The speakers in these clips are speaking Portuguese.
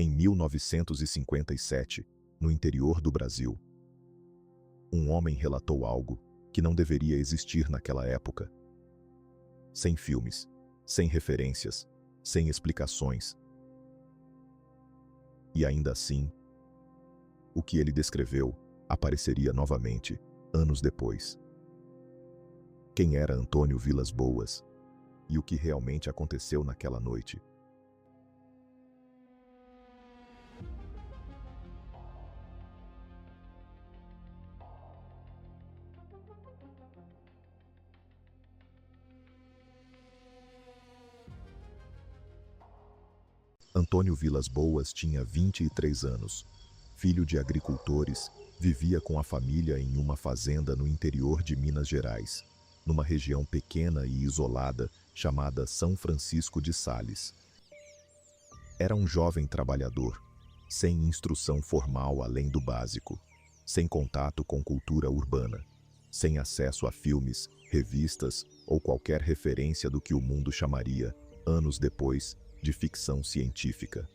Em 1957, no interior do Brasil, um homem relatou algo que não deveria existir naquela época. Sem filmes, sem referências, sem explicações. E ainda assim, o que ele descreveu apareceria novamente, anos depois. Quem era Antônio Vilas Boas? E o que realmente aconteceu naquela noite? Antônio Vilas Boas tinha 23 anos. Filho de agricultores, vivia com a família em uma fazenda no interior de Minas Gerais, numa região pequena e isolada chamada São Francisco de Sales. Era um jovem trabalhador, sem instrução formal além do básico, sem contato com cultura urbana, sem acesso a filmes, revistas ou qualquer referência do que o mundo chamaria, anos depois, de ficção científica.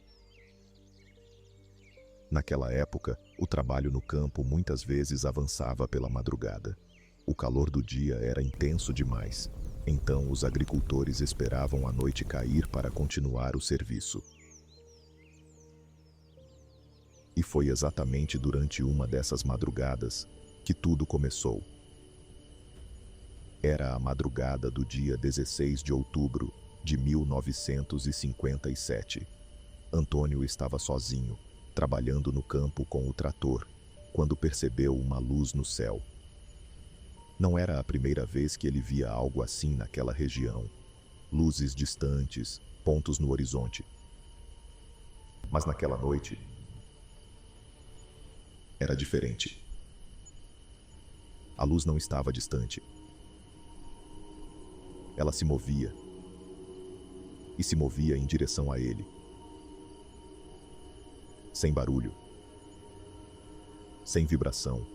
Naquela época, o trabalho no campo muitas vezes avançava pela madrugada. O calor do dia era intenso demais, então os agricultores esperavam a noite cair para continuar o serviço. E foi exatamente durante uma dessas madrugadas que tudo começou. Era a madrugada do dia 16 de outubro de 1957. Antônio estava sozinho, trabalhando no campo com o trator, quando percebeu uma luz no céu. Não era a primeira vez que ele via algo assim naquela região. Luzes distantes, pontos no horizonte. Mas naquela noite, era diferente. A luz não estava distante. Ela se movia. E se movia em direção a ele. Sem barulho. Sem vibração.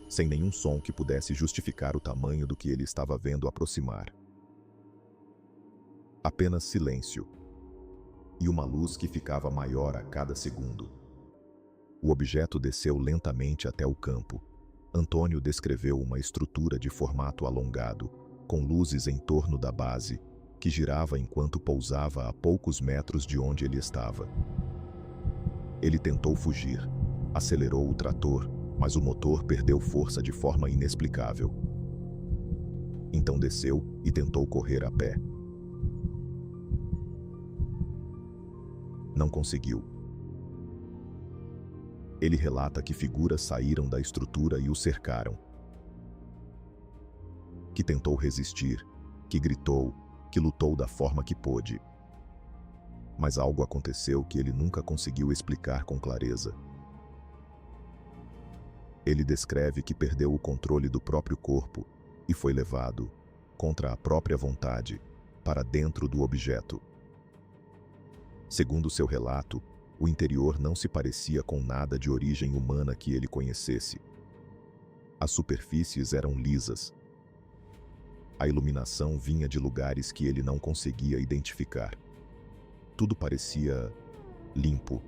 Sem nenhum som que pudesse justificar o tamanho do que ele estava vendo aproximar. Apenas silêncio. E uma luz que ficava maior a cada segundo. O objeto desceu lentamente até o campo. Antônio descreveu uma estrutura de formato alongado, com luzes em torno da base, que girava enquanto pousava a poucos metros de onde ele estava. Ele tentou fugir, acelerou o trator, mas o motor perdeu força de forma inexplicável. Então desceu e tentou correr a pé. Não conseguiu. Ele relata que figuras saíram da estrutura e o cercaram. Que tentou resistir, que gritou, que lutou da forma que pôde. Mas algo aconteceu que ele nunca conseguiu explicar com clareza. Ele descreve que perdeu o controle do próprio corpo e foi levado, contra a própria vontade, para dentro do objeto. Segundo seu relato, o interior não se parecia com nada de origem humana que ele conhecesse. As superfícies eram lisas. A iluminação vinha de lugares que ele não conseguia identificar. Tudo parecia limpo,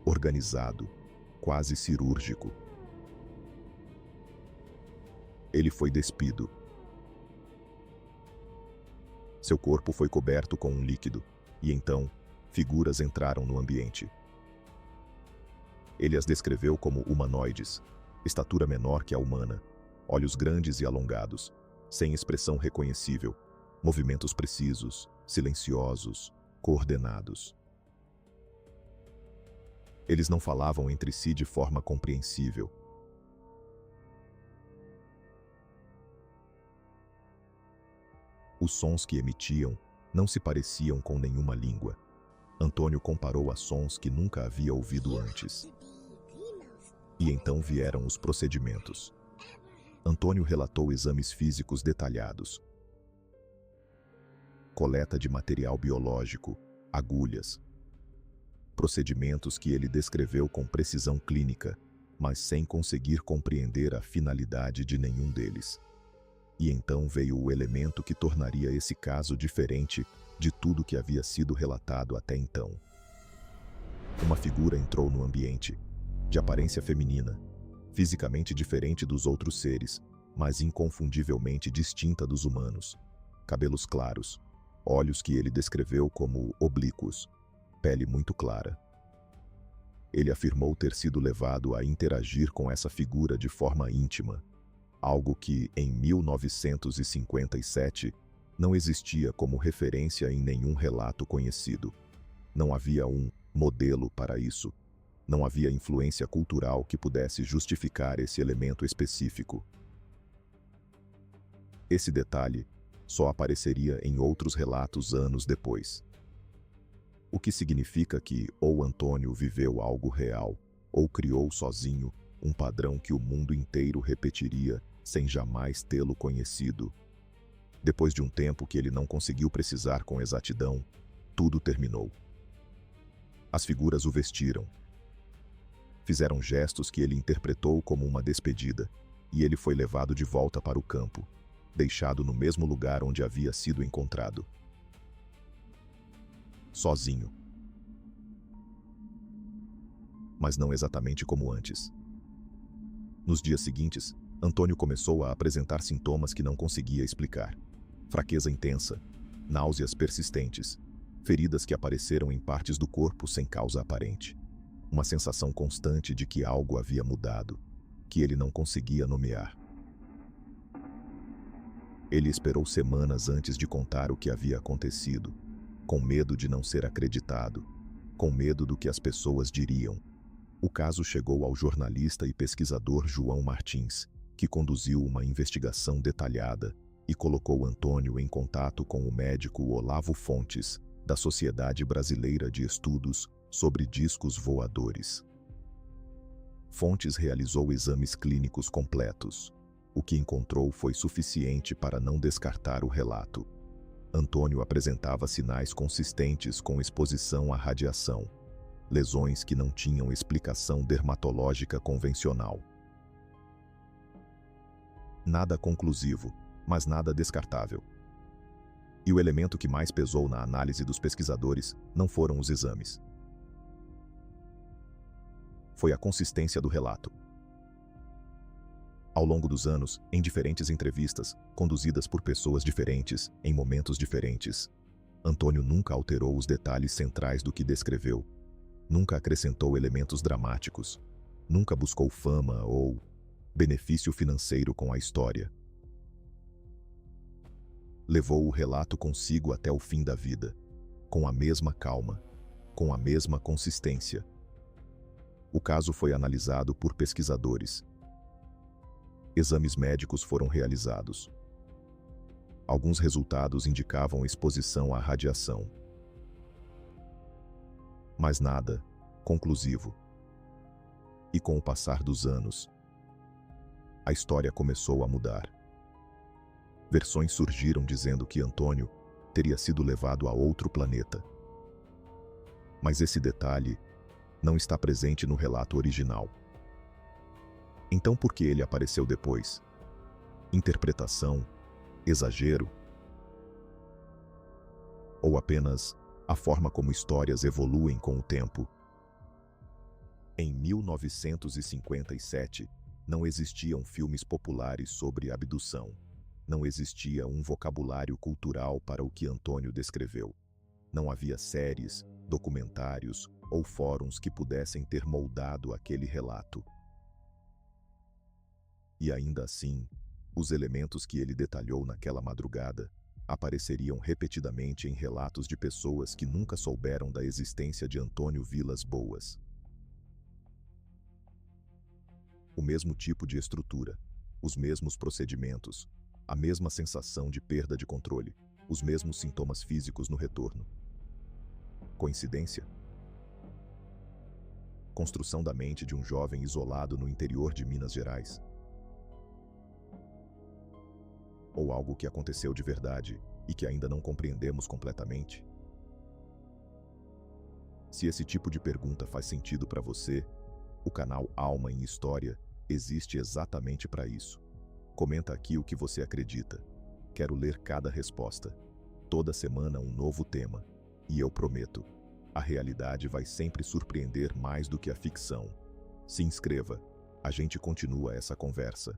organizado, quase cirúrgico. Ele foi despido. Seu corpo foi coberto com um líquido, e então, figuras entraram no ambiente. Ele as descreveu como humanoides, estatura menor que a humana, olhos grandes e alongados, sem expressão reconhecível, movimentos precisos, silenciosos, coordenados. Eles não falavam entre si de forma compreensível. Os sons que emitiam não se pareciam com nenhuma língua. Antônio comparou a sons que nunca havia ouvido antes. E então vieram os procedimentos. Antônio relatou exames físicos detalhados. Coleta de material biológico, agulhas. Procedimentos que ele descreveu com precisão clínica, mas sem conseguir compreender a finalidade de nenhum deles. E então veio o elemento que tornaria esse caso diferente de tudo que havia sido relatado até então. Uma figura entrou no ambiente, de aparência feminina, fisicamente diferente dos outros seres, mas inconfundivelmente distinta dos humanos. Cabelos claros, olhos que ele descreveu como oblíquos, pele muito clara. Ele afirmou ter sido levado a interagir com essa figura de forma íntima, algo que, em 1957, não existia como referência em nenhum relato conhecido. Não havia um modelo para isso. Não havia influência cultural que pudesse justificar esse elemento específico. Esse detalhe só apareceria em outros relatos anos depois. O que significa que ou Antônio viveu algo real, ou criou sozinho um padrão que o mundo inteiro repetiria sem jamais tê-lo conhecido. Depois de um tempo que ele não conseguiu precisar com exatidão, tudo terminou. As figuras o vestiram. Fizeram gestos que ele interpretou como uma despedida, e ele foi levado de volta para o campo, deixado no mesmo lugar onde havia sido encontrado. Sozinho. Mas não exatamente como antes. Nos dias seguintes, Antônio começou a apresentar sintomas que não conseguia explicar. Fraqueza intensa, náuseas persistentes, feridas que apareceram em partes do corpo sem causa aparente. Uma sensação constante de que algo havia mudado, que ele não conseguia nomear. Ele esperou semanas antes de contar o que havia acontecido, com medo de não ser acreditado, com medo do que as pessoas diriam. O caso chegou ao jornalista e pesquisador João Martins, que conduziu uma investigação detalhada e colocou Antônio em contato com o médico Olavo Fontes, da Sociedade Brasileira de Estudos sobre Discos Voadores. Fontes realizou exames clínicos completos. O que encontrou foi suficiente para não descartar o relato. Antônio apresentava sinais consistentes com exposição à radiação, lesões que não tinham explicação dermatológica convencional. Nada conclusivo, mas nada descartável. E o elemento que mais pesou na análise dos pesquisadores não foram os exames. Foi a consistência do relato. Ao longo dos anos, em diferentes entrevistas, conduzidas por pessoas diferentes, em momentos diferentes, Antônio nunca alterou os detalhes centrais do que descreveu. Nunca acrescentou elementos dramáticos. Nunca buscou fama ou benefício financeiro com a história. Levou o relato consigo até o fim da vida, com a mesma calma, com a mesma consistência. O caso foi analisado por pesquisadores. Exames médicos foram realizados. Alguns resultados indicavam exposição à radiação. Mas nada conclusivo. E com o passar dos anos, a história começou a mudar. Versões surgiram dizendo que Antônio teria sido levado a outro planeta. Mas esse detalhe não está presente no relato original. Então por que ele apareceu depois? Interpretação? Exagero? Ou apenas a forma como histórias evoluem com o tempo? Em 1957, não existiam filmes populares sobre abdução. Não existia um vocabulário cultural para o que Antônio descreveu. Não havia séries, documentários ou fóruns que pudessem ter moldado aquele relato. E ainda assim, os elementos que ele detalhou naquela madrugada apareceriam repetidamente em relatos de pessoas que nunca souberam da existência de Antônio Vilas Boas. O mesmo tipo de estrutura, os mesmos procedimentos, a mesma sensação de perda de controle, os mesmos sintomas físicos no retorno. Coincidência? Construção da mente de um jovem isolado no interior de Minas Gerais? Ou algo que aconteceu de verdade e que ainda não compreendemos completamente? Se esse tipo de pergunta faz sentido para você, o canal Alma em História existe exatamente para isso. Comenta aqui o que você acredita. Quero ler cada resposta. Toda semana um novo tema. E eu prometo, A realidade vai sempre surpreender mais do que a ficção. Se inscreva. A gente continua essa conversa.